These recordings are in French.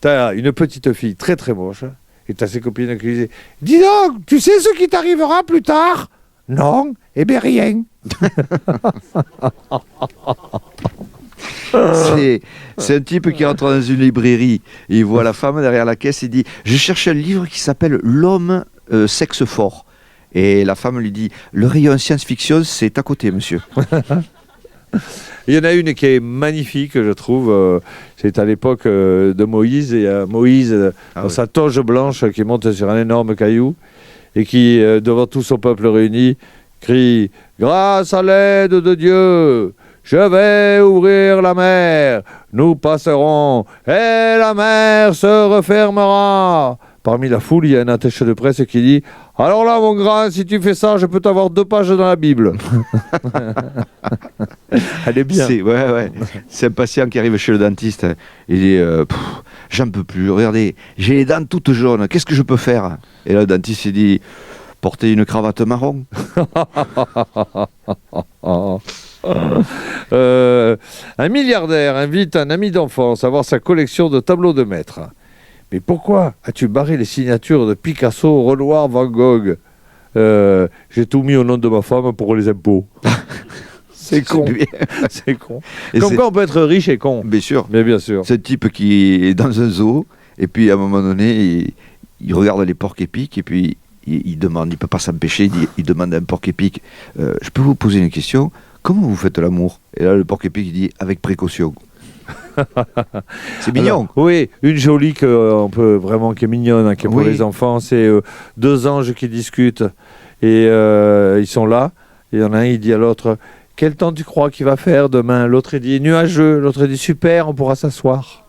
t'as une petite fille très très moche, et t'as ses copines qui lui disent « Dis donc, tu sais ce qui t'arrivera plus tard ?»« Non, eh bien rien. » C'est un type qui rentre dans une librairie, et il voit la femme derrière la caisse, et dit « Je cherche un livre qui s'appelle L'homme sexe fort ». Et la femme lui dit « Le rayon science-fiction, c'est à côté, monsieur. » Il y en a une qui est magnifique, je trouve. C'est à l'époque de Moïse. Et Moïse, dans sa toge blanche, qui monte sur un énorme caillou et qui, devant tout son peuple réuni, crie « Grâce à l'aide de Dieu, je vais ouvrir la mer. Nous passerons et la mer se refermera. » Parmi la foule, il y a un attaché de presse qui dit « Alors là, mon grand, si tu fais ça, je peux t'avoir 2 pages dans la Bible. » Elle est bien. C'est un patient qui arrive chez le dentiste. Il dit « J'en peux plus, regardez, j'ai les dents toutes jaunes, qu'est-ce que je peux faire ?» Et là, le dentiste, il dit « Porter une cravate marron. » Un milliardaire invite un ami d'enfance à voir sa collection de tableaux de maître. Mais pourquoi as-tu barré les signatures de Picasso, Renoir, Van Gogh ? J'ai tout mis au nom de ma femme pour les impôts. C'est con. C'est con. Comme quoi on peut être riche et con. Bien sûr. Mais bien sûr. C'est un type qui est dans un zoo, et puis à un moment donné, il regarde les porcs épics, et puis il demande, il ne peut pas s'empêcher, il demande à un porc épic je peux vous poser une question ? Comment vous faites l'amour ? Et là, le porc épic, il dit avec précaution. C'est mignon. Alors, oui, une jolie qui est mignonne, qui est pour les enfants, c'est 2 anges qui discutent et ils sont là. Et il y en a un, il dit à l'autre « Quel temps tu crois qu'il va faire demain ?» L'autre il dit « Nuageux ». L'autre il dit « Super, on pourra s'asseoir ».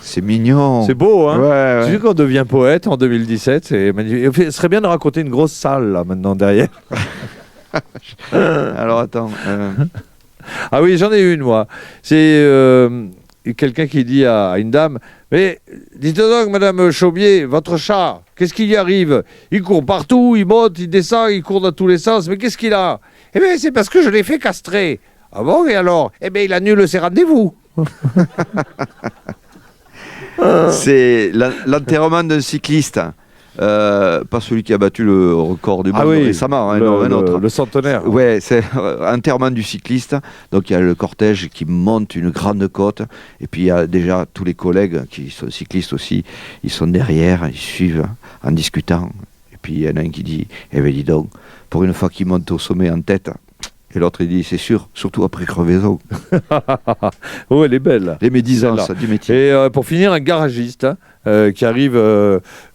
C'est mignon. C'est beau, hein. Ouais. Tu sais qu'on devient poète en 2017, c'est magnifique. Ce serait bien de raconter une grosse salle là maintenant derrière. Alors attends. Ah oui, j'en ai une moi. C'est quelqu'un qui dit à une dame « Mais dites donc, Madame Chaubier, votre chat, qu'est-ce qui lui arrive ? Il court partout, il monte, il descend, il court dans tous les sens, mais qu'est-ce qu'il a ? Eh bien, c'est parce que je l'ai fait castrer. Ah bon, et alors ? Eh bien, il annule ses rendez-vous. » C'est l'enterrement d'un cycliste. Pas celui qui a battu le record du monde récemment, un autre. Le centenaire. Ouais, c'est enterrement du cycliste. Donc il y a le cortège qui monte une grande côte, et puis il y a déjà tous les collègues qui sont cyclistes aussi. Ils sont derrière, ils suivent en discutant. Et puis il y en a un qui dit « Eh bien dis donc, pour une fois qu'il monte au sommet en tête », et l'autre il dit « C'est sûr, surtout après crevaison. » Oh, elle est belle. Les médisances du métier. Et pour finir, un garagiste qui arrive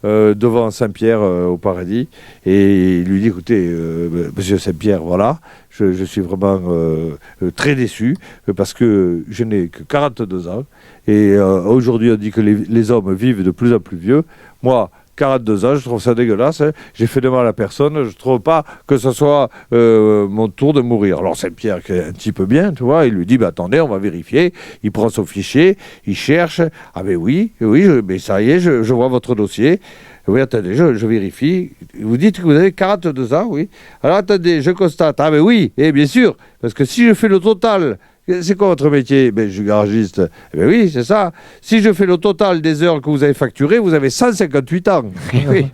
devant Saint-Pierre au paradis, et il lui dit « Écoutez, monsieur Saint-Pierre, voilà, je suis vraiment très déçu parce que je n'ai que 42 ans et aujourd'hui on dit que les hommes vivent de plus en plus vieux. Moi, 42 ans, je trouve ça dégueulasse, hein. J'ai fait de mal à personne, je ne trouve pas que ce soit mon tour de mourir. » Alors Saint-Pierre, qui est un petit peu bien, tu vois, il lui dit « Attendez, on va vérifier. » Il prend son fichier, il cherche. « Ah ben oui, mais ça y est, je vois votre dossier. Oui, attendez, je vérifie. Vous dites que vous avez 42 ans, oui. Alors attendez, je constate. Ah ben oui, et bien sûr, parce que si je fais le total... C'est quoi votre métier ? Ben, je suis garagiste. Eh ben oui, c'est ça. Si je fais le total des heures que vous avez facturées, vous avez 158 ans. Oui.